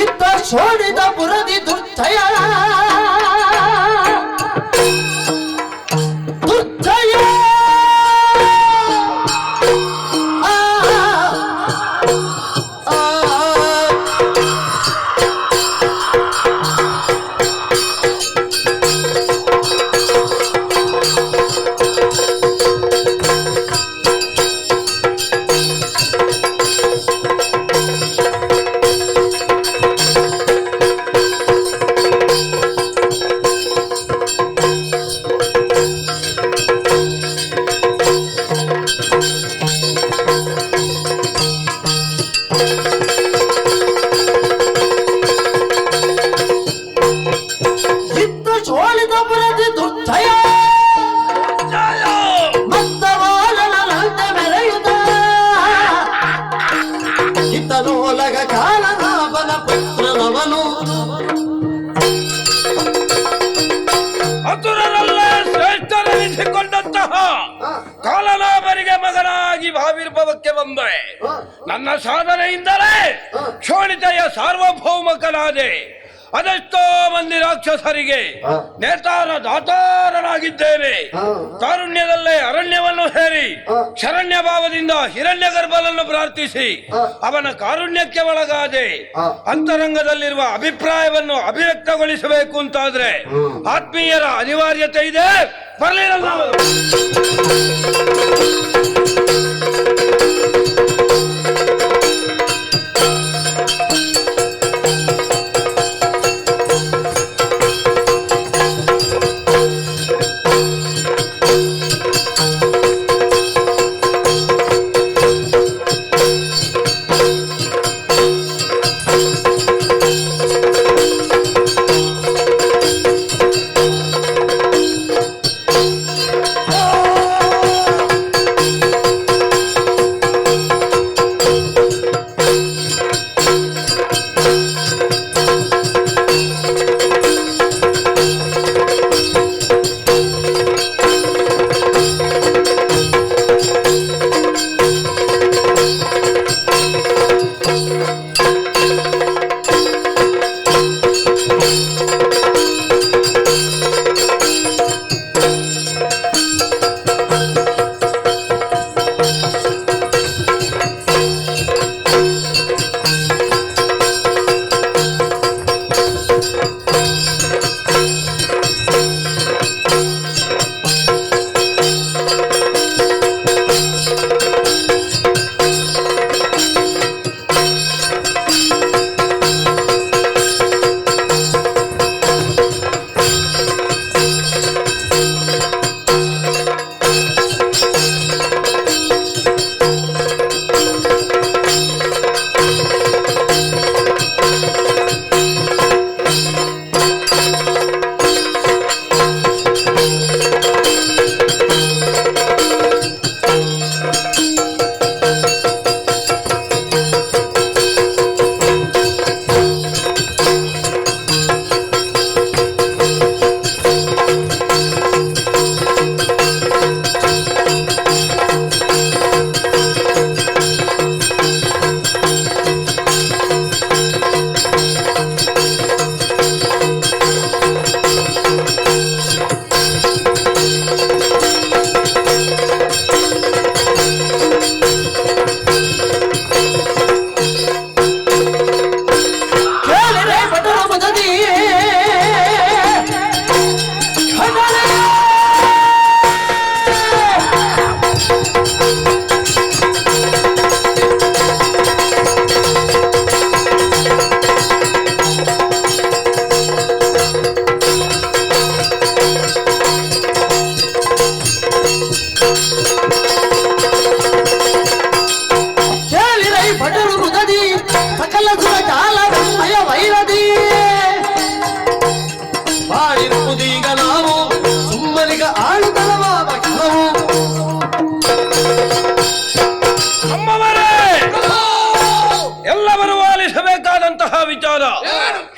ಇತ್ತ ಸೋಡಿದ ಪುರದಿ ದುರ್ಜಯ ದುರ್ಜಯ ಅಸುರರಲ್ಲೇ ಶ್ರೇಷ್ಠರೆನಿಸಿಕೊಂಡಂತಹ ಕಾಲನಾಭರಿಗೆ ಮಗನಾಗಿ ಭಾವಿರ್ಭವಕ್ಕೆ ಬಂದೆ. ನನ್ನ ಸಾಧನೆಯಿಂದಲೇ ಶೋಣಿತೆಯ ಸಾರ್ವಭೌಮಕನಾದೆ. ಅದೆಷ್ಟೋ ಮಂದಿ ರಾಕ್ಷಸರಿಗೆ ನೇತಾರ ದಾತಾರನಾಗಿದ್ದೇನೆ. ಕಾರುಣ್ಯದಲ್ಲೇ ಅರಣ್ಯವನ್ನು ಹೇರಿ ಶರಣ್ಯ ಭಾವದಿಂದ ಹಿರಣ್ಯ ಗರ್ಭನನ್ನು ಪ್ರಾರ್ಥಿಸಿ ಅವನ ಕಾರುಣ್ಯಕ್ಕೆ ಒಳಗಾದೆ. ಅಂತರಂಗದಲ್ಲಿರುವ ಅಭಿಪ್ರಾಯವನ್ನು ಅಭಿವ್ಯಕ್ತಗೊಳಿಸಬೇಕು ಅಂತಾದ್ರೆ ಆತ್ಮೀಯರ ಅನಿವಾರ್ಯತೆ ಇದೆ. ಬರಲಿಲ್ಲ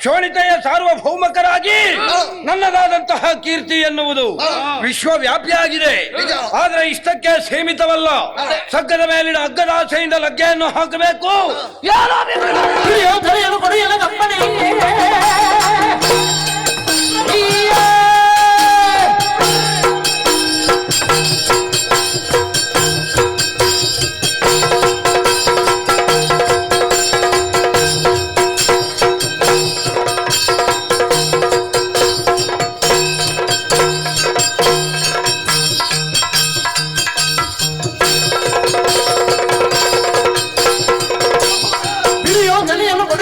ಶೋಣಿತೆಯ ಸಾರ್ವಭೌಮಕರಾಗಿ ನನ್ನದಾದಂತಹ ಕೀರ್ತಿ ಎನ್ನುವುದು ವಿಶ್ವವ್ಯಾಪಿಯಾಗಿದೆ. ಆದರೆ ಇಷ್ಟಕ್ಕೆ ಸೀಮಿತವಲ್ಲ. ಸಗ್ಗದ ಮೇಲಿನ ಅಗ್ಗದ ಆಸೆಯಿಂದ ಲಗ್ಗೆಯನ್ನು ಹಾಕಬೇಕು.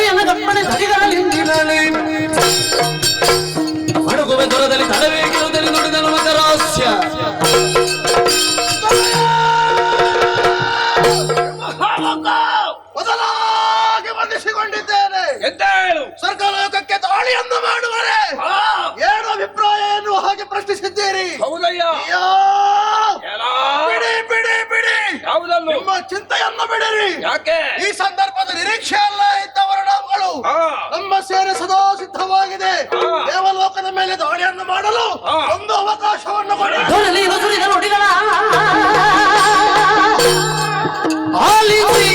ಎನ್ನ ಕಪ್ಪಣೆ ಧರಿಗಾಲಿಂದಿನಲ್ಲಿ ಅಡುಗುವೆ ದೊರದಲ್ಲಿ ತಡವೇಗಿರುವುದರಿಂದ ನುಡಿದನು ಮಕರಾಸ್ಯ ಮೊದಲಾಗಿ ವಂದಿಸಿಕೊಂಡಿದ್ದೇನೆ. ಎಂತ ಹೇಳು? ಸ್ವರ್ಗಲೋಕಕ್ಕೆ ದಾಳಿಯನ್ನು ಮಾಡುವರೆ ಏನು ಅಭಿಪ್ರಾಯ ಎನ್ನುವ ಹಾಗೆ ಪ್ರಶ್ನಿಸಿದ್ದೀರಿ. ಹೌದಯ್ಯ. ಅಯ್ಯೋ! ಏನೋ? ಬಿಡಿ ಬಿಡಿ ಬಿಡಿ, ಯಾವುದನ್ನು? ನಿಮ್ಮ ಚಿಂತೆಯನ್ನು ಬಿಡಿರಿ. ಯಾಕೆ? ಈ ಸಂದರ್ಭದ ನಿರೀಕ್ಷೆ ಅಲ್ಲ ಇದ್ದವರು ನಾವುಗಳು. ಹಾ. ನಮ್ಮ ಸೇನೆ ಸದಾ ಸಿದ್ಧವಾಗಿದೆ. ಹಾ. ದೇವಲೋಕದ ಮೇಲೆ ದಾಳಿಯನ್ನು ಮಾಡಲು ಹಾ. ಒಂದು ಅವಕಾಶವನ್ನು ಕೊಡಿ. ದೊರಲಿ ನುಸುರಿದ ನುಡಿಗಳ ಆಲಿಸಿ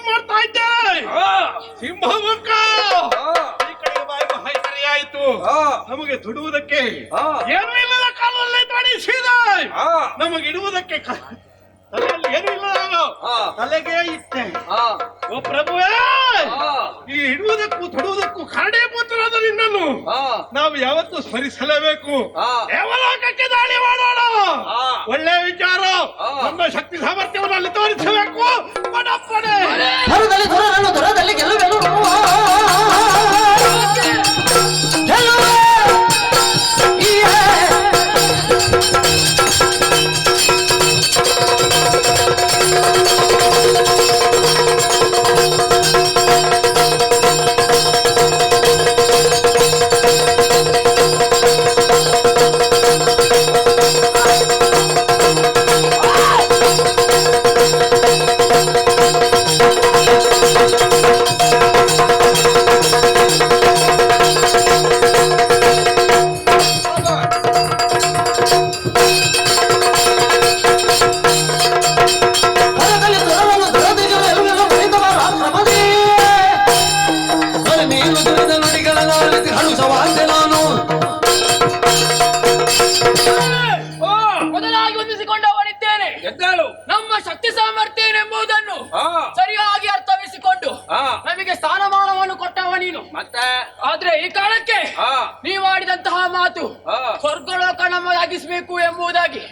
ಮಾಡ್ತಾ ಇದ್ದೆ. ಸಿಂಹಮಕ್ಕ ಈ ಕಡೆಗೆ ಬಾಯಿ ಮಹಾಯಿ ಸರಿಯಾಯಿತು. ನಮಗೆ ದುಡುವುದಕ್ಕೆ ಏನೂ ಇಲ್ಲದ ಕಾಲದಲ್ಲಿ ತಡಿಸಿದ. ನಮಗೆ ಇಡುವುದಕ್ಕೆ ತಲೆಯಲ್ಲಿ ಏನೂ ಇಲ್ಲ. ನಾನು ತಲೆಗೆ ಇಟ್ಟೆ. ಓ ಪ್ರಭುವೇ, ಈ ಇಡುವುದಕ್ಕೂ ತೊಡುವುದಕ್ಕೂ ಕಾರಣೀಭೂತರಾದ ನಿನ್ನನ್ನು ನಾವು ಯಾವತ್ತೂ ಸ್ಮರಿಸಲೇಬೇಕು. ದೇವಲೋಕಕ್ಕೆ ದಾಳಿ ಮಾಡೋಣ. ಒಳ್ಳೆ ವಿಚಾರ. ನಮ್ಮ ಶಕ್ತಿ ಸಾಮರ್ಥ್ಯವನ್ನು ಅಲ್ಲಿ ತೋರಿಸಬೇಕು. ಪಡಪ್ಪಡೆ ದೊರದಲ್ಲಿ ದೊರರನ್ನು ದೊರದಲ್ಲಿ ಗೆಲ್ಲುವೆನು ಗೆಲ್ಲುವೆ ಮೊದಲಾಗಿ ಹೊಂದಿಸಿಕೊಂಡವನಿದ್ದೇನೆ. ನಮ್ಮ ಶಕ್ತಿ ಸಾಮರ್ಥ್ಯ ಏನೆಂಬುದನ್ನು ಸರಿಯಾಗಿ ಅರ್ಥವಿಸಿಕೊಂಡು ನಮಗೆ ಸ್ಥಾನಮಾನವನ್ನು ಕೊಟ್ಟವ ನೀನು. ಮತ್ತೆ ಆದ್ರೆ ಈ ಕಾಲಕ್ಕೆ ನೀವಾಡಿದಂತಹ ಮಾತು ಸ್ವರ್ಗಲೋಕ ನಮ್ಮದಾಗಿಸಬೇಕು ಎಂಬುದಾಗಿ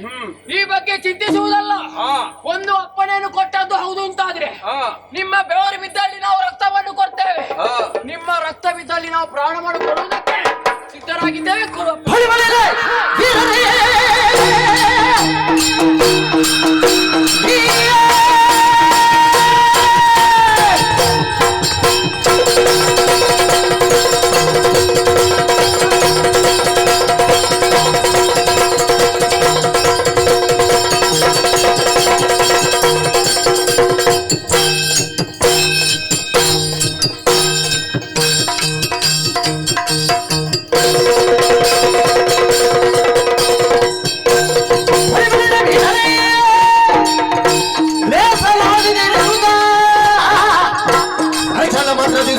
ಈ ಬಗ್ಗೆ ಚಿಂತಿಸುವುದಲ್ಲ. ಒಂದು ಅಪ್ಪಣೆಯನ್ನು ಕೊಟ್ಟದ್ದು ಹೌದು ಅಂತಾದ್ರೆ ನಿಮ್ಮ ಬೆವರು ಬಿದ್ದಲ್ಲಿ ನಾವು ರಕ್ತವನ್ನು ಕೊಡ್ತೇವೆ. ನಿಮ್ಮ ರಕ್ತ ಬಿದ್ದಲ್ಲಿ ನಾವು ಪ್ರಾಣವನ್ನು ಕೊಡುವುದಕ್ಕೆ ಸಿದ್ಧರಾಗಿದ್ದೇವೆ. ಕೊಡುವ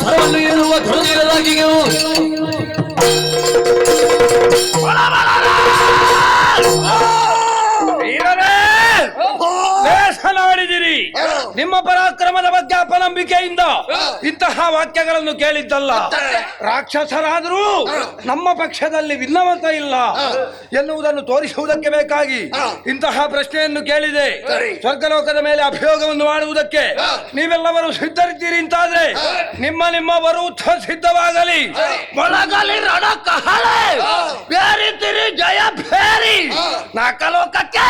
ಸರ್ವನ್ನು ಏರುವ ಧ್ವನಿರಲಾಗಿಯೂ ಲೇಖನಾಡಿದಿರಿ. ನಿಮ್ಮ ಪರಾಕ್ರಮದ ಬಗ್ಗೆ ಅಪನಂಬಿಕೆಯಿಂದ ಇಂತಹ ವಾಕ್ಯಗಳನ್ನು ಕೇಳಿದ್ದಲ್ಲ. ರಾಕ್ಷಸರಾದರೂ ನಮ್ಮ ಪಕ್ಷದಲ್ಲಿ ಭಿನ್ನಮತ ಇಲ್ಲ ಎನ್ನುವುದನ್ನು ತೋರಿಸುವುದಕ್ಕೆ ಬೇಕಾಗಿ ಇಂತಹ ಪ್ರಶ್ನೆಯನ್ನು ಕೇಳಿದೆ. ಸ್ವರ್ಗಲೋಕದ ಮೇಲೆ ಅಭಿಯೋಗವನ್ನು ಮಾಡುವುದಕ್ಕೆ ನೀವೆಲ್ಲವರು ಸಿದ್ಧರಿದ್ದೀರಿ ಅಂತಾದ್ರೆ ನಿಮ್ಮ ನಿಮ್ಮ ಬರುತ್ತ ಸಿದ್ಧವಾಗಲಿ. ಮೊಳಗಲಿ ರಣ ಕಹಳೆ ಬೇರಿದ್ದೀರಿ ಜಯ ಬೇರಿ ನಾಕಲೋಕಕ್ಕೆ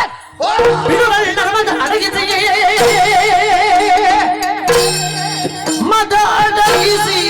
ಮದ ಅಡಗಿಸಿ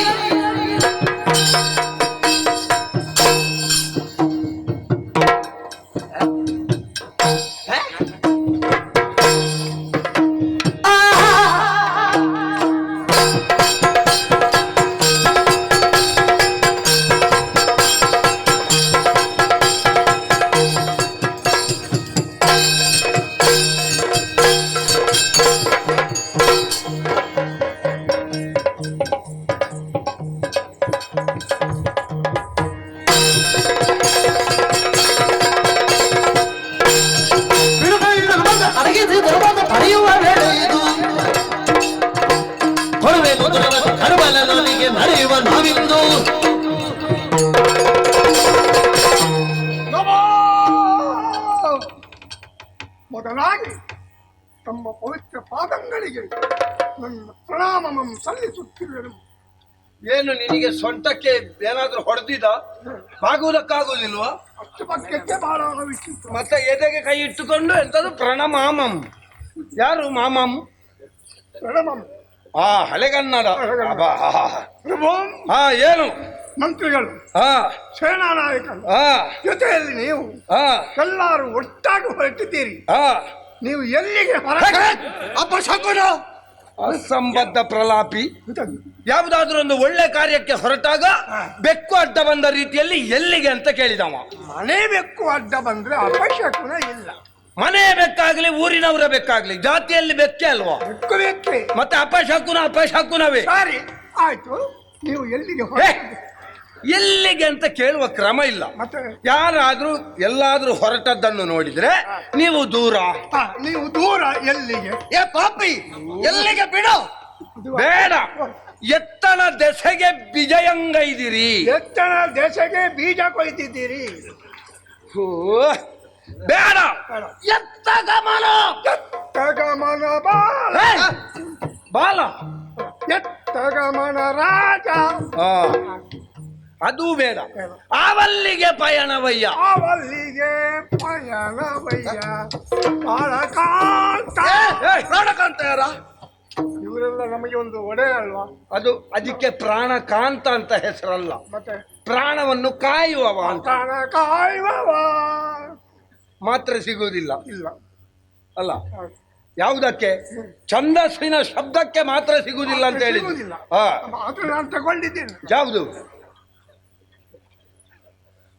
ಮಾಡುವೆನು ಕಡುಬಲನೊಂದಿಗೆ ನಡೆಯುವ ನಾವಿಂದು. ಮೊದಲಾಗಿ ತಮ್ಮ ಪವಿತ್ರ ಪಾದಂಗಳಿಗೆ ನನ್ನ ಪ್ರಣಾಮವನ್ನು ಸಲ್ಲಿಸುತ್ತಿರುವೆನು. ಏನು ನಿನಗೆ ಸೊಂಟಕ್ಕೆ ಏನಾದ್ರೂ ಹೊಡೆದಿದ ಬಾಗುವುದಕ್ಕಾಗುವುದಿಲ್ವಾ? ಅಷ್ಟು ಪಕ್ಷಕ್ಕೆ ಬಹಳ ವಿಚಿತ್ರ. ಮತ್ತೆ ಎದೆಗೆ ಕೈ ಇಟ್ಟುಕೊಂಡು ಎಂತದು ಪ್ರಣಮಾಮಂ. ಯಾರು ಮಾಮಂ? ಪ್ರಣಾಮಂ. ಹಳೆಗನ್ನಡ. ಪ್ರಭು, ಏನು ಮಂತ್ರಿಗಳು, ಸೇನಾ ನಾಯಕರು ಜೊತೆಯಲ್ಲಿ ನೀವು ಎಲ್ಲರೂ ಒಟ್ಟಾಗಿ ಹೊರಟಿದ್ದೀರಿ. ನೀವು ಎಲ್ಲಿಗೆ ಅಪಶಕುನ, ಅಸಂಬದ್ಧ ಪ್ರಲಾಪಿ. ಯಾವುದಾದ್ರೂ ಒಂದು ಒಳ್ಳೆ ಕಾರ್ಯಕ್ಕೆ ಹೊರಟಾಗ ಬೆಕ್ಕು ಅಡ್ಡ ಬಂದ ರೀತಿಯಲ್ಲಿ ಎಲ್ಲಿಗೆ ಅಂತ ಕೇಳಿದವ. ಮನೆ ಬೆಕ್ಕು ಅಡ್ಡ ಬಂದ್ರೆ ಅಪಶಕುನ ಇಲ್ಲ. ಮನೆ ಬೆಕ್ಕಾಗ್ಲಿ ಊರಿನವರ ಬೆಕ್ಕಾಗ್ಲಿ ಜಾತಿಯಲ್ಲಿ ಬೆಕ್ಕೆ ಅಲ್ವಾ? ಬೆಕ್ಕು ಬೆಕ್ಕೆ. ಮತ್ತೆ ಅಪಶಕುನವೇ. ಸರಿ ಆಯ್ತು, ನೀವು ಎಲ್ಲಿಗೆ ಎಲ್ಲಿಗೆ ಅಂತ ಕೇಳುವ ಕ್ರಮ ಇಲ್ಲ. ಮತ್ತೆ ಯಾರಾದ್ರೂ ಎಲ್ಲಾದ್ರೂ ಹೊರಟದ್ದನ್ನು ನೋಡಿದ್ರೆ ನೀವು ದೂರ. ನೀವು ದೂರ ಎಲ್ಲಿಗೆ? ಏ ಪಾಪಿ, ಎಲ್ಲಿಗೆ ಬಿಡು. ಬೇಡ, ಎತ್ತನ ದೆಸೆಗೆ ಬಿಜಯಂಗೈದಿರಿ. ಎತ್ತನ ದೆಸೆಗೆ ಬೀಜ ಕೊಯ್ದಿದ್ದೀರಿ. ಬೇಡ, ಎತ್ತ ಗಮನ. ಎತ್ತ ಗಮನ ಬಾಲ. ಬಾಲ, ಎತ್ತ ಗಮನ ರಾಜ. ಅದು ಬೇಡ. ಆವಲ್ಲಿಗೆ ಪಯಣವಯ್ಯ. ಆವಲ್ಲಿಗೆ ಪಯಣವಯ್ಯ. ಬಾಳಕಾಂತ. ಪ್ರಾಣಕಾಂತ ಯಾರ? ಇವರೆಲ್ಲ ನಮಗೆ ಒಂದು ಒಡೆ ಅಲ್ವಾ? ಅದು ಅದಕ್ಕೆ ಪ್ರಾಣಕಾಂತ ಅಂತ ಹೆಸರಲ್ಲ, ಮತ್ತೆ ಪ್ರಾಣವನ್ನು ಕಾಯುವವ ಅಂತ. ಪ್ರಾಣ ಕಾಯುವವ ಮಾತ್ರ ಸಿಗುವುದಿಲ್ಲ. ಇಲ್ಲ ಅಲ್ಲ, ಯಾವುದಕ್ಕೆ? ಛಂದಸ್ಸಿನ ಶಬ್ದಕ್ಕೆ ಮಾತ್ರ ಸಿಗುವುದಿಲ್ಲ ಅಂತ ಹೇಳಿ. ಸಿಗುವುದಿಲ್ಲ. ಅದು ನಾನು ತಗೊಂಡಿದ್ದೇನೆ. ಯಾವುದು?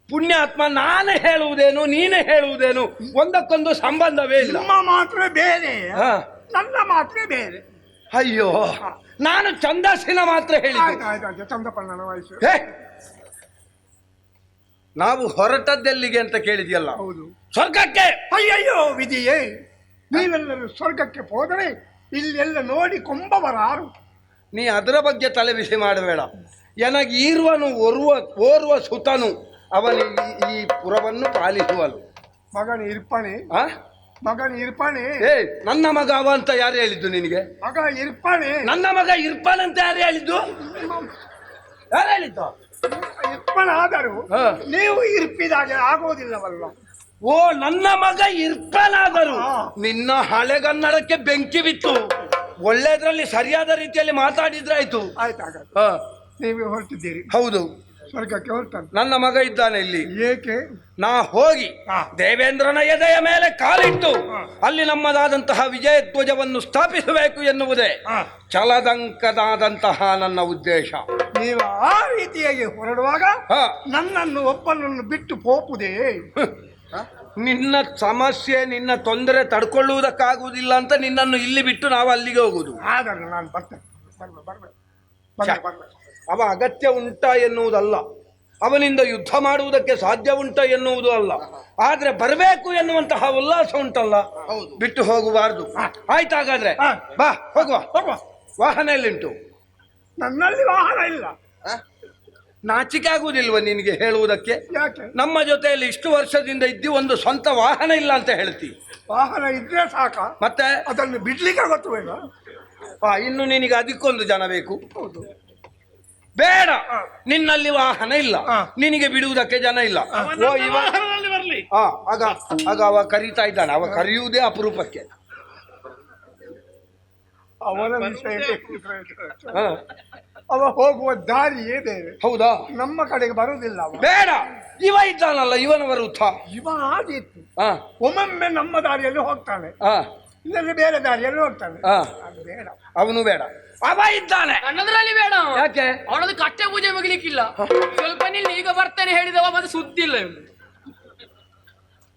ಪುಣ್ಯಾತ್ಮ, ನಾನು ಹೇಳುವುದೇನು ನೀನು ಹೇಳುವುದೇನು ಒಂದಕ್ಕೊಂದು ಸಂಬಂಧವೇ ಇಲ್ಲ. ನಿಮ್ಮ ಮಾತ್ರ ಬೇರೆ, ಹಾ, ನನ್ನ ಮಾತ್ರ ಬೇರೆ. ಅಯ್ಯೋ, ನಾನು ಛಂದಸ್ಸಿನ ಮಾತ್ರ ಹೇಳಿದ್ದೆ. ಆಯ್ತಾಯ್ತು, ಚಂದಪ್ಪಣ್ಣನ ವಯಸ್ಸು. ನಾವು ಹೊರಟದ್ದೆಲ್ಲಿಗೆ ಅಂತ ಕೇಳಿದ್ಯಲ್ಲ? ಹೌದು, ಸ್ವರ್ಗಕ್ಕೆ. ಅಯ್ಯಯ್ಯೋ ವಿಧಿಯೇ, ನೀವೆಲ್ಲರೂ ಸ್ವರ್ಗಕ್ಕೆ ಹೋದರೆ ಇಲ್ಲೆಲ್ಲ ನೋಡಿ ಕೊಂಬವರಾರು. ನೀ ಅದರ ಬಗ್ಗೆ ತಲೆ ಬಿಸಿ ಮಾಡಬೇಡ. ಎನಗೆ ಈರುವನು ಓರ್ವ ಸುತನು, ಅವನಿಗೆ ಈ ಪುರವನ್ನು ಪಾಲಿಸುವನು. ಮಗನ ಇರ್ಪಣೆ, ಮಗನ ಇರ್ಪಣೆ. ನನ್ನ ಮಗ ಅವ ಅಂತ ಯಾರು ಹೇಳಿದ್ದು ನಿನಗೆ? ಮಗ ಇರ್ಪಣೆ. ನನ್ನ ಮಗ ಇರ್ಪಾನ್ ಅಂತ ಯಾರು ಹೇಳಿದ್ದು? ಯಾರು ಹೇಳಿದ್ದು? ಇರ್ಪಣ ಆದರೂ ನೀವು ಇರ್ಪಿದಾಗೆ ಆಗೋದಿಲ್ಲವಲ್ಲ. ಓ, ನನ್ನ ಮಗ ಇರ್ಪಾನಾದರು. ನಿನ್ನ ಹಳೆಗನ್ನಡಕ್ಕೆ ಬೆಂಕಿ ಬಿತ್ತು. ಒಳ್ಳೆದ್ರಲ್ಲಿ ಸರಿಯಾದ ರೀತಿಯಲ್ಲಿ ಮಾತಾಡಿದ್ರಾಯ್ತು. ಆಯ್ತಾಗ ನೀವು ಹೊರಟಿದ್ದೀರಿ. ಹೌದು, ಸ್ವರ್ಗಕ್ಕೆ ಹೊರಟನು. ನನ್ನ ಮಗ ಇದ್ದಾನೆ ಇಲ್ಲಿ. ಏಕೆ? ನಾ ಹೋಗಿ ದೇವೇಂದ್ರನ ಎದೆಯ ಮೇಲೆ ಕಾಲಿಟ್ಟು ಅಲ್ಲಿ ನಮ್ಮದಾದಂತಹ ವಿಜಯ ಧ್ವಜವನ್ನು ಸ್ಥಾಪಿಸಬೇಕು ಎನ್ನುವುದೇ ಛಲದಂಕದಾದಂತಹ ನನ್ನ ಉದ್ದೇಶ. ನೀವು ಆ ರೀತಿಯಾಗಿ ಹೊರಡುವಾಗ ನನ್ನನ್ನು ಒಬ್ಬನನ್ನು ಬಿಟ್ಟು ಹೋಗುವುದೇ? ನಿನ್ನ ಸಮಸ್ಯೆ, ನಿನ್ನ ತೊಂದರೆ ತಡ್ಕೊಳ್ಳುವುದಕ್ಕಾಗುವುದಿಲ್ಲ ಅಂತ ನಿನ್ನನ್ನು ಇಲ್ಲಿ ಬಿಟ್ಟು ನಾವು ಅಲ್ಲಿಗೆ ಹೋಗುದು. ಆದರೆ ನಾನು ಬರ್ತೇನೆ. ಅವ ಅಗತ್ಯ ಉಂಟಾ ಎನ್ನುವುದಲ್ಲ, ಅವನಿಂದ ಯುದ್ಧ ಮಾಡುವುದಕ್ಕೆ ಸಾಧ್ಯ ಉಂಟ ಎನ್ನುವುದು ಅಲ್ಲ, ಆದ್ರೆ ಬರಬೇಕು ಎನ್ನುವಂತಹ ಉಲ್ಲಾಸ ಉಂಟಲ್ಲ, ಬಿಟ್ಟು ಹೋಗಬಾರದು. ಆಯ್ತಾಗಾದ್ರೆ ಬಾ, ಹೋಗುವ. ವಾಹನ ಎಲ್ಲಿಂಟು? ನನ್ನಲ್ಲಿ ವಾಹನ ಇಲ್ಲ. ನಾಚಿಕೆ ಆಗುವುದಿಲ್ವ ನಿನಗೆ ಹೇಳುವುದಕ್ಕೆ? ಯಾಕೆ? ನಮ್ಮ ಜೊತೆಯಲ್ಲಿ ಇಷ್ಟು ವರ್ಷದಿಂದ ಇದ್ದು ಒಂದು ಸ್ವಂತ ವಾಹನ ಇಲ್ಲ ಅಂತ ಹೇಳ್ತಿ. ವಾಹನ ಇದ್ರೆ ಸಾಕ, ಮತ್ತೆ ಅದನ್ನು ಬಿಡ್ಲಿಕ್ಕೆ ಗೊತ್ತುವೇಗ? ಇನ್ನು ನಿನಗೆ ಅದಕ್ಕೊಂದು ಜನ ಬೇಕು. ಹೌದು, ಬೇಡ, ನಿನ್ನಲ್ಲಿ ವಾಹನ ಇಲ್ಲ, ನಿನಗೆ ಬಿಡುವುದಕ್ಕೆ ಜನ ಇಲ್ಲ. ಬರ್ಲಿ. ಆಗ ಅವ ಕರೀತಾ ಇದ್ದಾನೆ. ಅವ ಕರೆಯುವುದೇ ಅಪರೂಪಕ್ಕೆ. ಅವನ ವಿಷಯ ಅವ ಹೋಗುವ ದಾರಿಯೇ ಬೇರೆ. ಹೌದಾ? ನಮ್ಮ ಕಡೆಗೆ ಬರುವುದಿಲ್ಲ ಅವ. ಬೇಡ, ಇವ ಇದ್ದಾನಲ್ಲ, ಇವನ ವರುಥ. ಇವ ಆಗಿತ್ತು ಒಮ್ಮೊಮ್ಮೆ ನಮ್ಮ ದಾರಿಯಲ್ಲಿ ಹೋಗ್ತಾನೆ, ಇಲ್ಲದ್ರೆ ಬೇರೆ ದಾರಿಯಲ್ಲಿ ಹೋಗ್ತಾನೆ. ಅದು ಬೇಡ, ಅವನು ಬೇಡ. ಅವ ಇದ್ದಾನೆ, ನನ್ನದ್ರಲ್ಲಿ ಬೇಡ. ಯಾಕೆ? ಅವನದು ಕಟ್ಟೆ ಪೂಜೆ ಮುಗಿಲಿಕ್ಕಿಲ್ಲ. ಸ್ವಲ್ಪ ನಿಲ್ಲಿ, ಈಗ ಬರ್ತೇನೆ ಹೇಳಿದವ ಮತ್ತೆ ಸುದ್ದಿ ಇಲ್ಲ.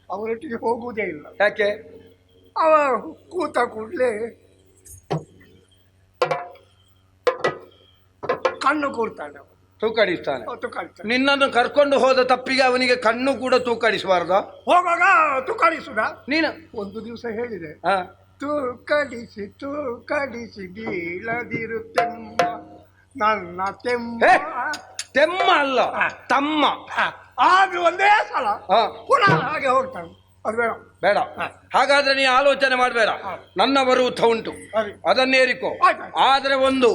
ಅವರೊಟ್ಟಿಗೆ ಹೋಗುವುದೇ ಇಲ್ಲ. ಯಾಕೆ? ಅವ ಕೂತ ಕೂಡಲೇ ಕಣ್ಣು ಕೂಡ್ತಾನೆ, ತೂಕಡಿಸ್ತಾನೆ. ತೂಕಾಡಿಸ್ತಾನೆ. ನಿನ್ನನ್ನು ಕರ್ಕೊಂಡು ಹೋದ ತಪ್ಪಿಗೆ ಅವನಿಗೆ ಕಣ್ಣು ಕೂಡ ತೂಕಡಿಸಬಾರ್ದ? ಹೋಗುವಾಗ ತೂಕಾಡಿಸುದ. ನೀನು ಒಂದು ದಿವಸ ಹೇಳಿದೆ, ಕಡಿಸಿ ಬೀಳದಿರುತ್ತೆಮ್ಮ ನನ್ನ ತೆಮ್ಮ. ಹೇ, ತೆಮ್ಮ ಅಲ್ಲ ತಮ್ಮ. ಆಗ ಒಂದೇ ಸಲ ಹಾ. ಪುನಃ ಹಾಗೆ ಹೋಗ್ತಾನೆ. ಅದು ಬೇಡ. ಬೇಡ. ಹಾಗಾದ್ರೆ ನೀ ಆಲೋಚನೆ ಮಾಡಬೇಡ. ನನ್ನ ವರೂತ ಉಂಟು, ಸರಿ. ಅದನ್ನೇರಿಕೋ. ಆಯ್ತು. ಆದರೆ ಒಂದು,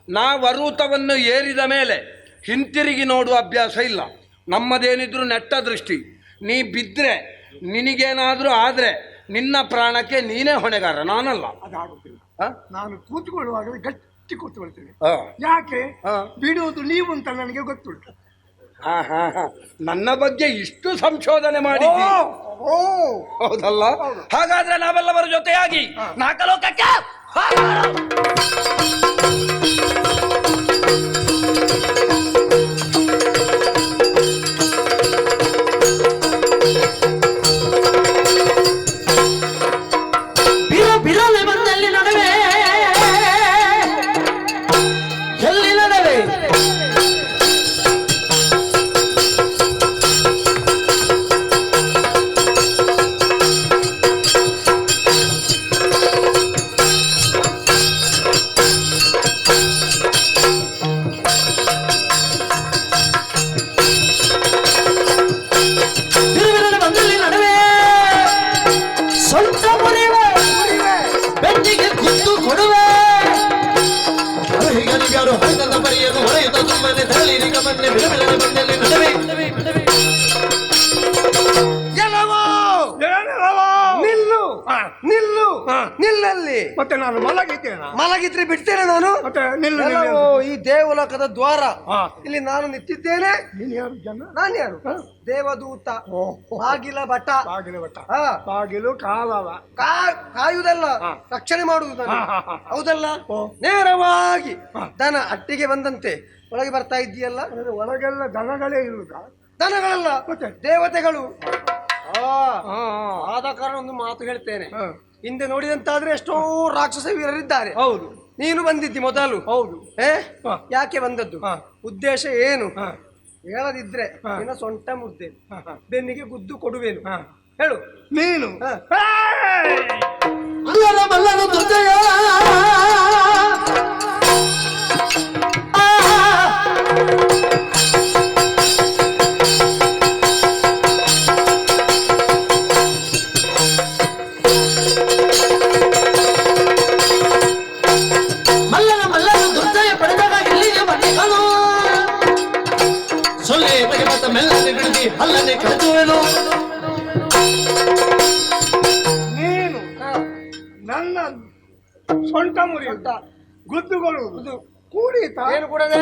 ನಾ ವರೂತವನ್ನು ಏರಿದ ಮೇಲೆ ಹಿಂತಿರುಗಿ ನೋಡುವ ಅಭ್ಯಾಸ ಇಲ್ಲ. ನಮ್ಮದೇನಿದ್ರು ನೆಟ್ಟ ದೃಷ್ಟಿ. ನೀ ಬಿದ್ದರೆ ನಿನಗೇನಾದರೂ ಆದರೆ ನಿನ್ನ ಪ್ರಾಣಕ್ಕೆ ನೀನೇ ಹೊಣೆಗಾರ, ನಾನಲ್ಲ. ಅದಾಗುತ್ತಿಲ್ಲ. ಆ? ನಾನು ಕೂತ್ಕೊಳ್ಳುವಾಗ ಗಟ್ಟಿ ಕೂತ್ಕೊಳ್ತೇನೆ. ಆ. ಯಾಕೆ ಆ. ಬಿಡುವುದು ನೀವು ಅಂತ ನನಗೆ ಗೊತ್ತುಂಟು. ಹಾ ಹಾ ಹಾ, ನನ್ನ ಬಗ್ಗೆ ಇಷ್ಟು ಸಂಶೋಧನೆ ಮಾಡಿದ್ದಿ, ಓ ಹೌದಲ್ಲ? ಹಾಗಾದ್ರೆ ನಾವೆಲ್ಲವರ ಜೊತೆಯಾಗಿ ನಾಲ್ಕಲೋಕಕ್ಕೆ ಬಿರಲೆ ಬಂದಲ್ಲಿ ನಡುವೆ ಎಲ್ಲಿ ನಡುವೆ ಬಿರಲೆ ಬಂದಲ್ಲಿ ನಡುವೆ ಸ್ವಂತ ಮುರಿವೆ ಬೆನ್ನಿಗೆ ಗುದ್ದು ಕೊಡುವೆ ಹೀಗನಿಗಾರು ಹೊಡೆದ ಬರಿಯನ್ನು ಹೊಳೆಯುತ್ತ ಸುಮ್ಮನೆ ತಳ್ಳಿರಿಗ ಮನ್ನೆ ಬಿಡಬಿಡನೆ ಬಂದಲ್ಲಿ ನಡುವೆ ನಿಲ್ಲು ನಿಲ್ಲು ನಿಲ್ಲಲ್ಲಿ. ಮತ್ತೆ ನಾನು ಮಲಗಿದ್ದೇನೆ. ಮಲಗಿದ್ರೆ ಬಿಡ್ತೇನೆ ನಾನು. ಮತ್ತೆ ನಿಲ್ಲು ಎಲ್ಲವೋ ಈ ದೇವಲೋಕದ ದ್ವಾರ. ಹಾ. ಇಲ್ಲಿ ನಾನು ನಿಂತಿದ್ದೇನೆ. ನೀನು ಯಾರು ಜನ? ನಾನು ಯಾರು? ದೇವದೂತ, ಬಾಗಿಲ ಭಟ. ಬಾಗಿಲು ಬಟ್ಟ, ಹಾ. ಬಾಗಿಲು ಕಾಲವ. ಕಾಯುವುದಲ್ಲ, ಹಾ. ರಕ್ಷಣೆ ಮಾಡುವುದು ನಾನು. ಹಾ, ಹಾ, ಹಾ. ಹೌದಲ್ಲ? ಓ. ನೇರವಾಗಿ ಹಾ. ದನ ಅಟ್ಟಿಗೆ ಬಂದಂತೆ ಒಳಗೆ ಬರ್ತಾ ಇದ್ದೀಯಲ್ಲ. ಅಂದ್ರೆ ಒಳಗೆಲ್ಲ ದನಗಳೇ ಇರುವುದಾ? ದನಗಳಲ್ಲ, ಮತ್ತೆ? ದೇವತೆಗಳು. ಹಾ, ಹಾ. ಆದ ಕಾರಣ ಒಂದು ಮಾತು ಹೇಳ್ತೇನೆ. ಹಾ. ಹಿಂದೆ ನೋಡಿದಂತಾದ್ರೆ ಎಷ್ಟೋ ರಾಕ್ಷಸ ವೀರರಿದ್ದಾರೆ. ಹೌದು ನೀನು ಬಂದಿದ್ದಿ ಮೊದಲು. ಹೌದು. ಹಾ. ಯಾಕೆ ಬಂದದ್ದು? ಹಾ. ಉದ್ದೇಶ ಏನು? ಹಾ. ಹೇಳದಿದ್ರೆ ಹಾ. ನಿನ್ನ ಸೊಂಟ ಮುದ್ದೆ ಹಾ, ಹಾ. ಬೆನ್ನಿಗೆ ಗುದ್ದು ಕೊಡುವೇನು. ಹಾ. ಹೇಳು. ನೀನು ಹಾ. ಏಯ್! ಅಲ್ಲರ ಮಲ್ಲನು ದುರ್ಜಯ ಮಲ್ಲನು ದುರ್ಜಯ ಪಡೆದಾಗ ಇಲ್ಲಿಗೆ ಬಂದಿದ್ದನು ಸೊಳ್ಳೆ ಬಗೆ ಮತ್ತ ಮೆಲ್ಲನೆ ಬಿಡದಿ ಅಲ್ಲನೆ ಕಳೆದುವೆನು ನೀನು ನನ್ನ ಸೊಂಟ ಮುರಿಯುತ್ತ ಗುದ್ದುಗೊಳ್ಳುವುದು ಕೂಡಿತ ಏನು ಕೂಡದೆ?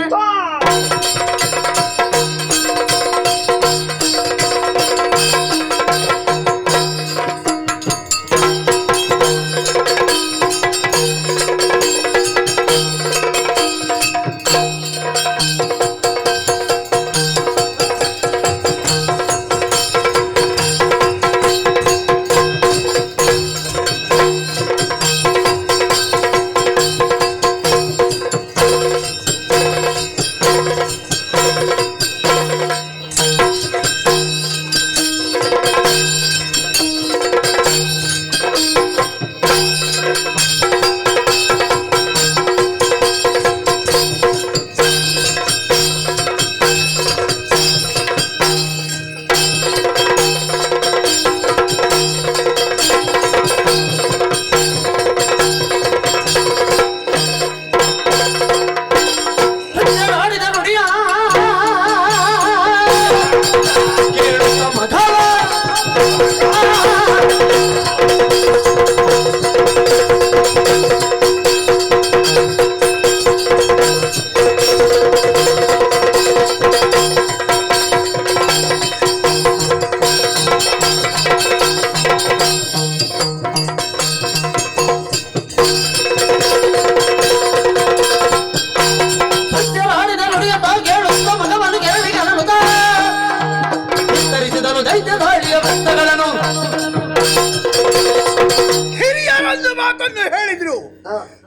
ಹಿರಿಯರೊಂದು ಮಾತನ್ನು ಹೇಳಿದ್ರು.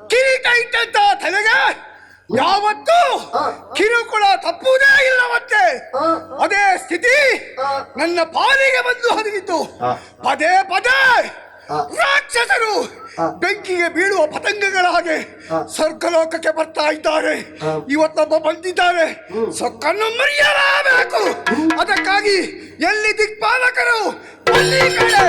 ಕಿರೀಟ ಇಟ್ಟಂತ ತಲೆಗೆ ಯಾವತ್ತೂ ಕಿರುಕುಳ ತಪ್ಪುವುದೇ ಇಲ್ಲವಂತೆ. ಅದೇ ಸ್ಥಿತಿ ನನ್ನ ಪಾಲಿಗೆ ಬಂದು ಹರಿದಿತ್ತು. ಪದೇ ಪದೇ ರಾಕ್ಷಸರು ಬೆಂಕಿಗೆ ಬೀಳುವ ಪತಂಗಗಳ ಹಾಗೆ ಸ್ವರ್ಗಲೋಕಕ್ಕೆ ಬರ್ತಾ ಇದ್ದಾರೆ. ಇವತ್ತೊಬ್ಬ ಬಂದಿದ್ದಾರೆ, ಸೊಕ್ಕನ್ನು ಮರೆಯಲೇಬೇಕು. ಅದಕ್ಕಾಗಿ ಎಲ್ಲಿ ದಿಕ್ಪಾಲಕರು ಅಲ್ಲಿ ಕಡೆ.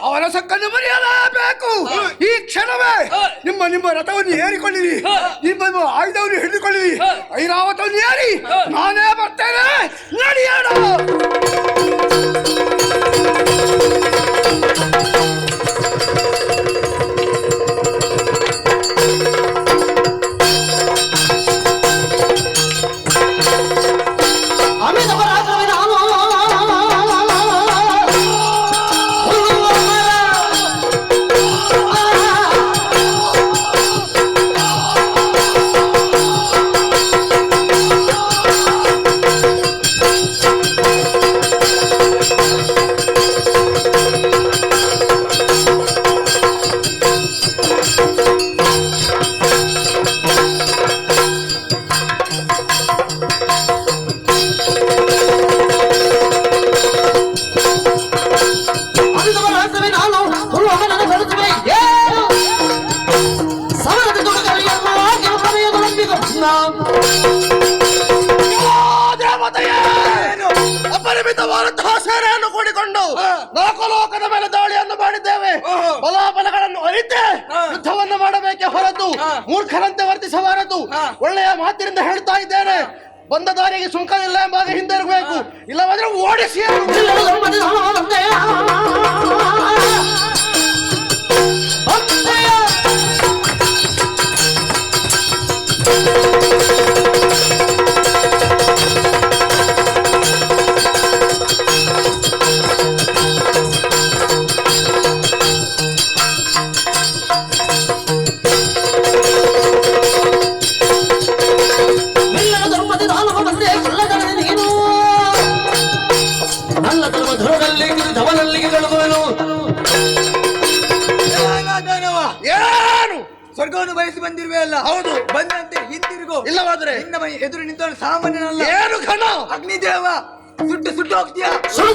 ಅವರ ಸಕ್ಕನ್ನು ಮರೆಯಲೇಬೇಕು. ಈ ಕ್ಷಣವೇ ನಿಮ್ಮ ರಥವನ್ನು ಏರಿಕೊಳ್ಳಿರಿ, ನಿಮ್ಮ ಆಯುಧವನ್ನು ಹಿಡಿದುಕೊಳ್ಳಿರಿ, ಐರಾವತವನ್ನು ಏರಿ ನಾನೇ ಬರ್ತೇನೆ, ನಡೆಯೋಣ. ಅಪರಿಮಿತವಾದಂತಹ ಸೇನೆಯನ್ನು ಕೂಡಿಕೊಂಡು ನಾಲ್ಕು ಲೋಕದ ಮೇಲೆ ದಾಳಿಯನ್ನು ಮಾಡಿದ್ದೇವೆ. ಬಲಾಬಲಗಳನ್ನು ಅರಿತೆ ಯುದ್ಧವನ್ನು ಮಾಡಬೇಕೆ ಹೊರತು ಮೂರ್ಖರಂತೆ ವರ್ತಿಸಬಾರದು. ಒಳ್ಳೆಯ ಮಾತಿನಿಂದ ಹೇಳ್ತಾ ಇದ್ದೇನೆ, ಬಂದ ದಾರಿಗೆ ಸುಂಕವಿಲ್ಲ ಎಂಬಾಗ ಹಿಂದಿರಬೇಕು, ಇಲ್ಲವಾದ್ರೆ ಓಡಿಸಿ. ಸ್ವರ್ಗವನ್ನು ಬಯಸಿ ಬಂದಿರುವೆ ಅಲ್ಲ? ಹೌದು. ಬಂದಂತೆ ಹಿಂದಿರುಗು, ಇಲ್ಲವಾದರೆ ನಿನ್ನ ಎದುರು ನಿಂತ ಸಾಮಾನ್ಯನಲ್ಲ. ಏನು ಘನ ಅಗ್ನಿದೇವ, ಸುಟ್ಟು ಸುಟ್ಟು ಹೋಗ್ತೀಯಾ? ಸುಡು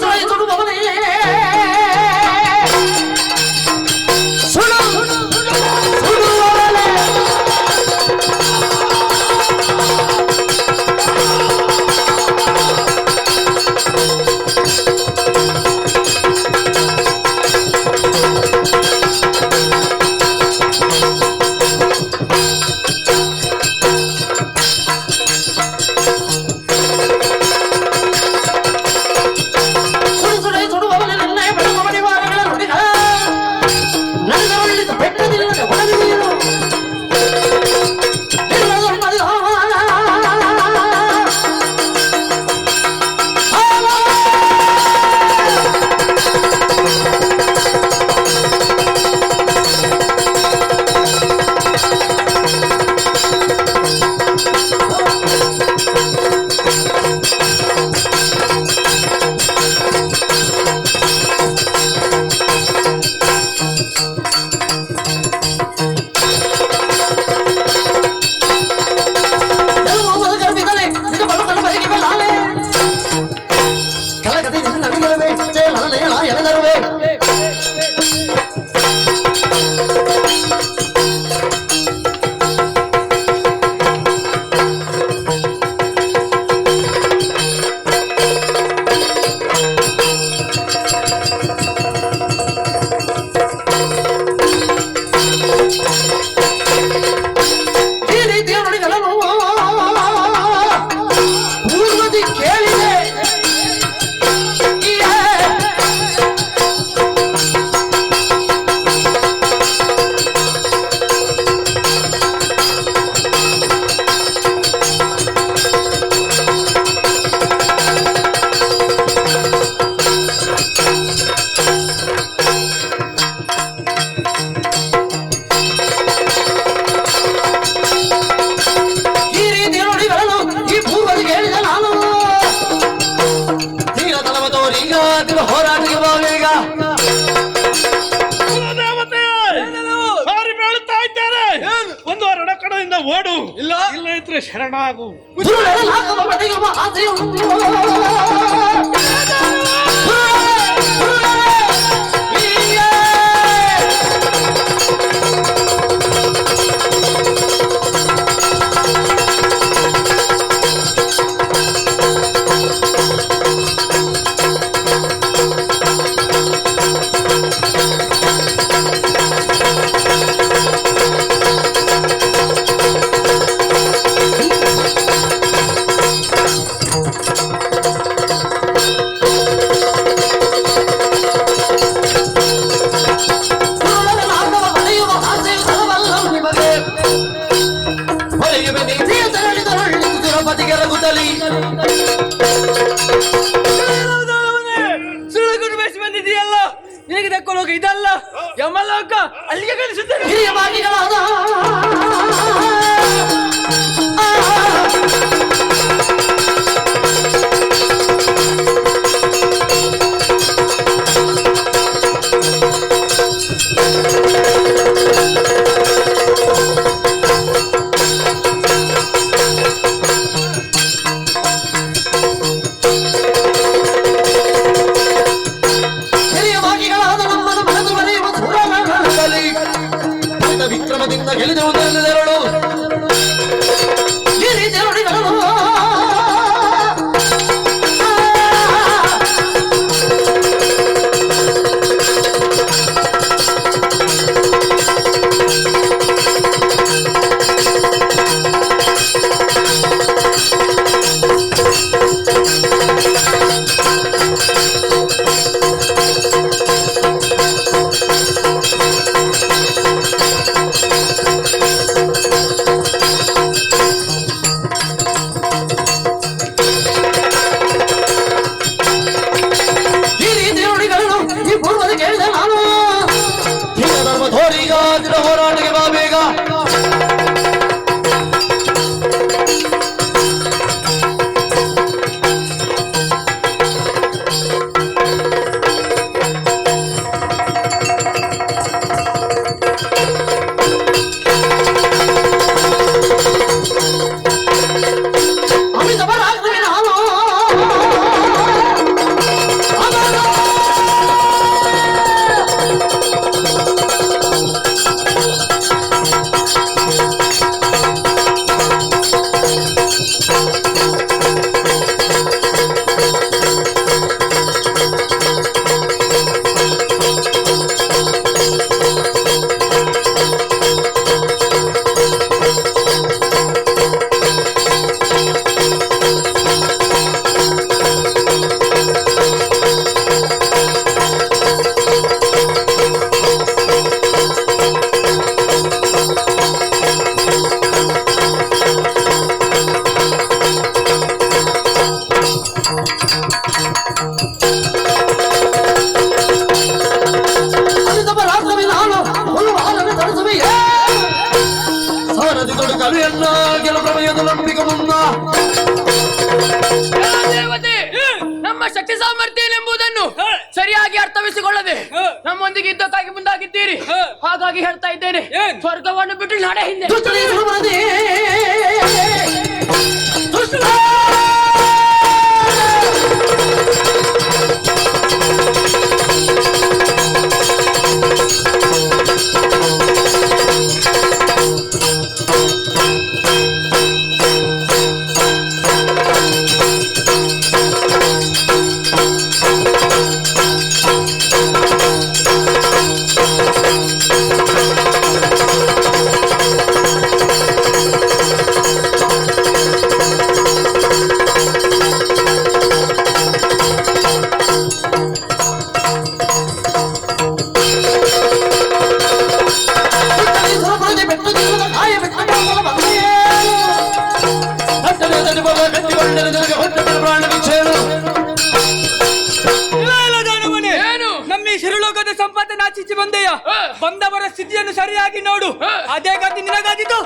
ಹತ್ರ ಶರಣಾಗು. ಸುಳ್ಳುಗುಡು ಬೇಸಿ ಬಂದಿದೆಯಲ್ಲ, ನಿನಗೆ ತಕ್ಕೊಳ್ಳೋಗ ಇದಲ್ಲ ಯಮಲೋಕ, ಅಲ್ಲಿಗೆ ಕಳಿಸುತ್ತೇನೆ. ವಿಕ್ರಮದಿಂದ ಗೆಲಿದೆರಳು ಹೋರಾಟಕ್ಕೆ ಬಾ ಬೇಗ. ನಮ್ಮ ಶಕ್ತಿ ಸಾಮರ್ಥ್ಯ ಎಂಬುದನ್ನು ಸರಿಯಾಗಿ ಅರ್ಥವಿಸಿಕೊಳ್ಳದೆ ನಮ್ಮೊಂದಿಗೆ ಯುದ್ಧಕ್ಕಾಗಿ ಮುಂದಾಗಿದ್ದೀರಿ. ಹಾಗಾಗಿ ಹೇಳ್ತಾ ಇದ್ದೇನೆ, ಸ್ವರ್ಗವನ್ನು ಬಿಟ್ಟು ನಾಡೆ ಹಿಂದೆ. ನಾಚಿಸಿ ಬಂದೆಯ ಬಂದವರ ಸ್ಥಿತಿಯನ್ನು ಸರಿಯಾಗಿ ನೋಡು. ಅದೇ ಗತಿ ನಿನಗಾದಿತು.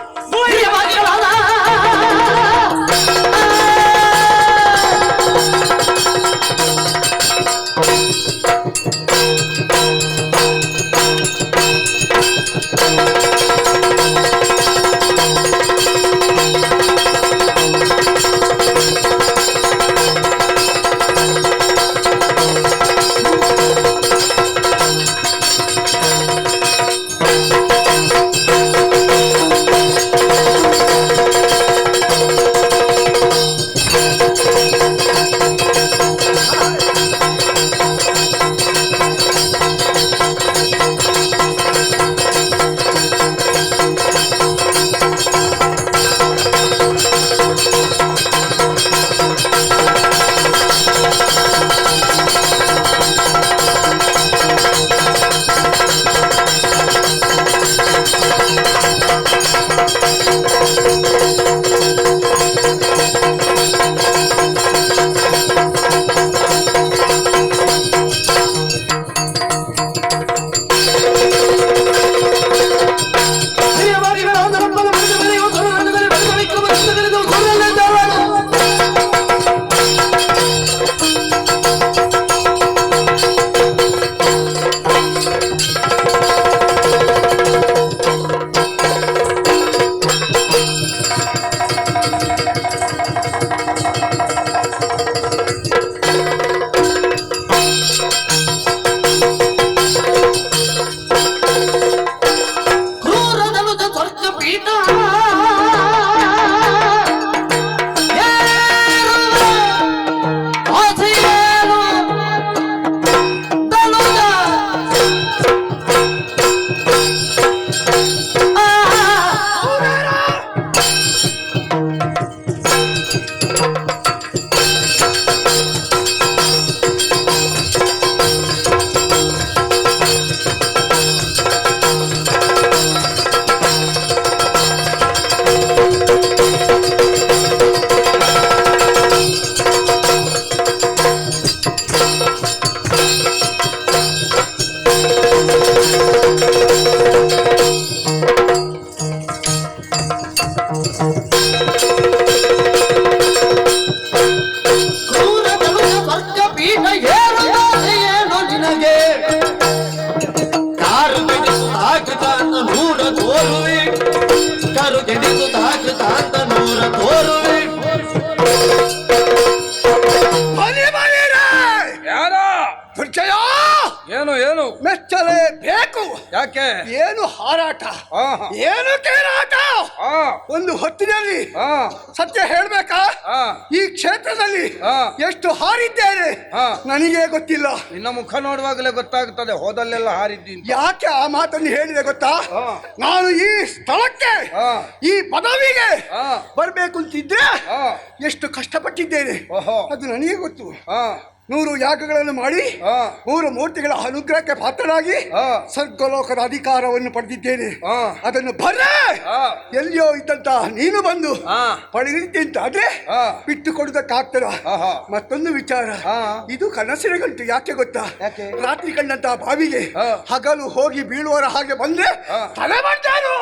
ಏನು ಮೆಚ್ಚಲೇಬೇಕು. ಯಾಕೆ? ಏನು ಹಾರಾಟ, ಆಹಾ. ಏನು ಕೇರಾಟ. ಆ, ಒಂದು ಹೊತ್ತಿನಲ್ಲಿ ಆ, ಸತ್ಯ ಹೇಳ್ಬೇಕಾ, ಆ. ಈ ಕ್ಷೇತ್ರದಲ್ಲಿ ಆ. ಎಷ್ಟು ಹಾರಿದ್ದೇನೆ ಆ. ನನಗೆ ಗೊತ್ತಿಲ್ಲ. ನಿನ್ನ ಮುಖ ನೋಡುವಾಗಲೇ ಗೊತ್ತಾಗುತ್ತದೆ ಹೋದಲ್ಲೆಲ್ಲ ಹಾರಿದ್ದೀನಿ. ಯಾಕೆ ಆ ಮಾತನ್ನು ಹೇಳಿದೆ ಗೊತ್ತಾ? ಆ. ನಾನು ಈ ಸ್ಥಳಕ್ಕೆ, ಆ. ಈ ಪದವಿಗೆ ಆ. ಬರ್ಬೇಕು ಅಂತಿದ್ರೆ ಆ. ಎಷ್ಟು ಕಷ್ಟಪಟ್ಟಿದ್ದೇನೆ ಓಹೋ. ಅದು ನನಗೆ ಗೊತ್ತು. ಆ, 100 ಯಾಗಗಳನ್ನು ಮಾಡಿ ಆ. 3 ಮೂರ್ತಿಗಳ ಅನುಗ್ರಹಕ್ಕೆ ಪಾತ್ರನಾಗಿ ಆ. ಸ್ವರ್ಗಲೋಕದ ಅಧಿಕಾರವನ್ನು ಪಡೆದಿದ್ದೇನೆ. ಆ. ಅದನ್ನು ಬರ್ರೆ ಆ. ಎಲ್ಲಿಯೋ ಇದ್ದಂತ ನೀನು ಬಂದು ಆ. ಪಡೆದಿದ್ದೆ ಅಂತ ಆದ್ರೆ ಆ. ಬಿಟ್ಟು ಕೊಡುವುದಕ್ಕಾಗ್ತದ. ಆಹಾ. ಮತ್ತೊಂದು ವಿಚಾರ, ಆ. ಇದು ಕನಸಿನ ಗಂಟು. ಯಾಕೆ ಗೊತ್ತಾ? ಯಾಕೆ? ರಾತ್ರಿ ಕಂಡಂತ ಬಾವಿಗೆ ಆ. ಹಗಲು ಹೋಗಿ ಬೀಳುವರ ಹಾಗೆ ಬಂದ್ರೆ ಆ. ತಲೆ ಮಾಡ್ತಾನು.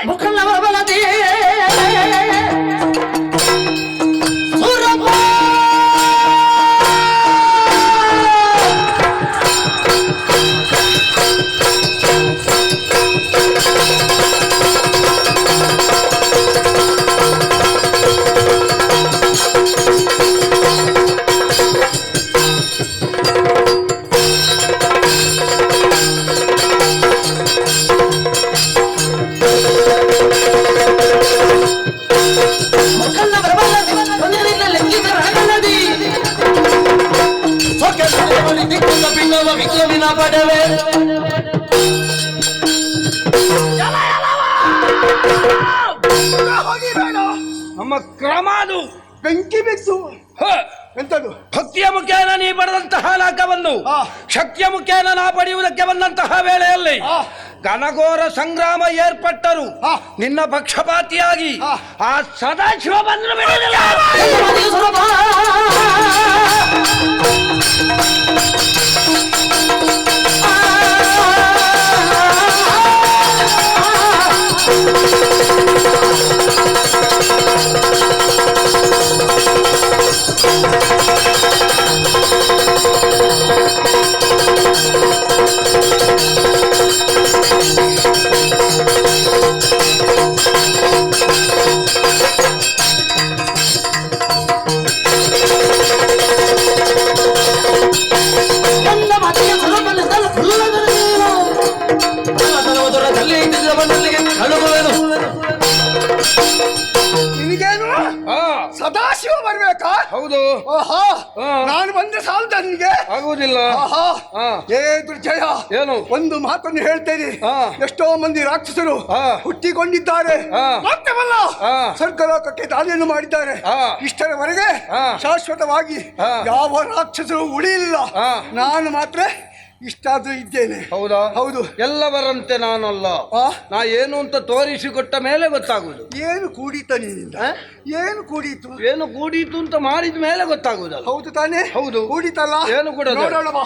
ಮುಖಲ್ಲವ ಬಲದೆ ಸುರಭ ವಿಕ್ರಮಿನ ಪಡವೆ ಹೋಗಿ ಬೇಡ. ನಮ್ಮ ಕ್ರಮ ಅದು. ಬೆಂಕಿ ಬಿತ್ತು. ಹ. ಎಂತದು? ಭಕ್ತಿಯ ಮುಖೇನ ನೀ ಪಡೆದಂತಹ ಲಾಕವನ್ನು ಆ. ಶಕ್ತಿಯ ಮುಖೇನ ನಾ ಪಡೆಯುವುದಕ್ಕೆ ಬಂದಂತಹ ವೇಳೆಯಲ್ಲಿ ಆ. ಘನಘೋರ ಸಂಗ್ರಾಮ ಏರ್ಪಟ್ಟರು. ಆ. ನಿನ್ನ ಪಕ್ಷಪಾತಿಯಾಗಿ ಆ. ಆ ಸದಾಶಿವ ಬಂದ್ರು ಬಿಡುವುದಿಲ್ಲ. ನಿನಗೇನು ಆ. ಸದಾಶಿವ ಬರ್ಬೇಕಾ? ಹೌದು. ಓಹೋ, ಆ. ನಾನು ಬಂದ್ರೆ ಸಾಲದ ನಿನ್ಗೆ? ಆಗುವುದಿಲ್ಲ. ಆಹಾ. ಆ. ಏ ದುರ್ಜಯ, ಏನು? ಒಂದು ಮಾತನ್ನು ಹೇಳ್ತೇನೆ. ಆ. ಎಷ್ಟೋ ಮಂದಿ ರಾಕ್ಷಸರು ಆ. ಹುಟ್ಟಿಕೊಂಡಿದ್ದಾರೆ. ಆ. ಮಾತ್ರವಲ್ಲ, ಆ. ಸ್ವರ್ಗಲೋಕಕ್ಕೆ ದಾಳಿಯನ್ನು ಮಾಡಿದ್ದಾರೆ. ಆ. ಇಷ್ಟರವರೆಗೆ ಆ. ಶಾಶ್ವತವಾಗಿ ಆ. ಯಾವ ರಾಕ್ಷಸರು ಉಳಿಯಿಲ್ಲ. ಆ. ನಾನು ಮಾತ್ರ ಇಷ್ಟಾದ್ರೂ ಇದ್ದೇನೆ. ಹೌದಾ? ಹೌದು. ಎಲ್ಲವರಂತೆ ನಾನಲ್ಲ. ಆ? ನಾ ಏನು ಅಂತ ತೋರಿಸಿಕೊಟ್ಟ ಮೇಲೆ ಗೊತ್ತಾಗುವುದು. ಏನು ಕೂಡಿತ ನಿನ್ನಿಂದ? ಏನು ಕೂಡಿತು? ಏನು ಕೂಡೀತು ಅಂತ ಮಾಡಿದ ಮೇಲೆ ಗೊತ್ತಾಗುವುದಲ್ಲ. ಹೌದು ತಾನೇ? ಹೌದು. ಕೂಡಿತಲ್ಲ? ಏನು ಕೂಡ ನೋಡೋಣ ಬಾ.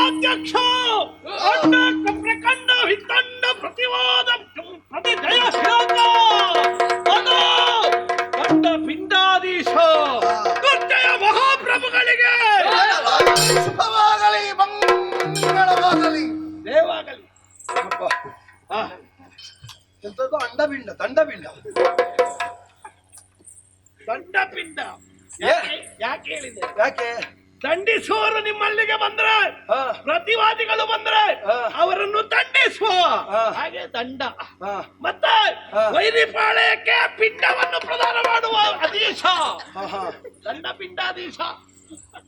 ಅಧ್ಯಕ್ಷ ಅಂಡ ಪ್ರಕಂಡ ಹಿತಂಡ ಪ್ರತಿವಾದ ಪ್ರತಿ ಜಯ ಶ್ಲೋಕ ಅದು ಕಂಡ ಪಿಂಡಾಧೀಶ ದುರ್ಜಯ ಮಹಾಪ್ರಭುಗಳಿಗೆ ಶುಭವಾಗಲಿ, ಮಂಗಳವಾಗಲಿ. ದೇವಾಗಲಿ. ಎಂತದ್ದು? ಅಂಡಪಿಂಡ, ದಂಡಪಿಂಡ, ದಂಡಪಿಂಡ. ಯಾಕೆ ಯಾಕೆ ಹೇಳಿದೆ? ಯಾಕೆ? ದಂಡಿಸುವವರು ನಿಮ್ಮಲ್ಲಿಗೆ ಬಂದ್ರೆ, ಹಾ. ಪ್ರತಿವಾದಿಗಳು ಬಂದ್ರೆ ಹಾ. ಅವರನ್ನು ದಂಡಿಸುವ ಹಾ. ಹಾಗೆ ದಂಡ. ಹಾ. ಮತ್ತೆ ಹಾ. ವೈರಿಪಾಳ್ಯಕ್ಕೆ ಪಿಂಡವನ್ನು ಪ್ರದಾನ ಮಾಡುವ ಅಧೀಶ ಹಾ, ಹಾ. ದಂಡ ಪಿಂಡಾಧೀಶ.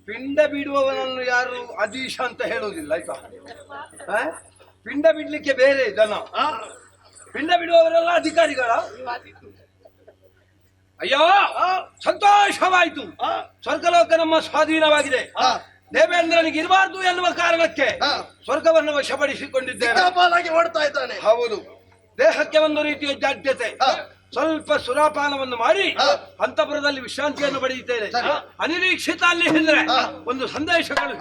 ಪಿಂಡ ಬಿಡುವವನನ್ನು ಯಾರು ಅದೀಶ ಅಂತ ಹೇಳುವುದಿಲ್ಲ ಆಯ್ತಾ. ಪಿಂಡ ಬಿಡ್ಲಿಕ್ಕೆ ಬೇರೆ ಜನ, ಪಿಂಡ ಬಿಡುವವರೆಲ್ಲ ಅಧಿಕಾರಿಗಳ. ಅಯ್ಯೋ ಸಂತೋಷವಾಯಿತು, ಸ್ವರ್ಗಲೋಕ ನಮ್ಮ ಸ್ವಾಧೀನವಾಗಿದೆ. ದೇವೇಂದ್ರನಿಗೆ ಇರಬಾರ್ದು ಎನ್ನುವ ಕಾರಣಕ್ಕೆ ಸ್ವರ್ಗವನ್ನು ವಶಪಡಿಸಿಕೊಂಡಿದ್ದೇನೆ. ಓಡ್ತಾ ಇದ್ದಾನೆ. ಹೌದು, ದೇಹಕ್ಕೆ ಒಂದು ರೀತಿಯ ಜಾಡ್ಯತೆ, ಸ್ವಲ್ಪ ಸುರಾಪಾನವನ್ನು ಮಾಡಿ ಅಂತಃಪುರದಲ್ಲಿ ವಿಶ್ರಾಂತಿಯನ್ನು ಪಡೆಯುತ್ತೇನೆ. ಅನಿರೀಕ್ಷಿತ ಅಲ್ಲಿ ಹೇಳಿದ್ರೆ ಒಂದು ಸಂದೇಶಗಳು.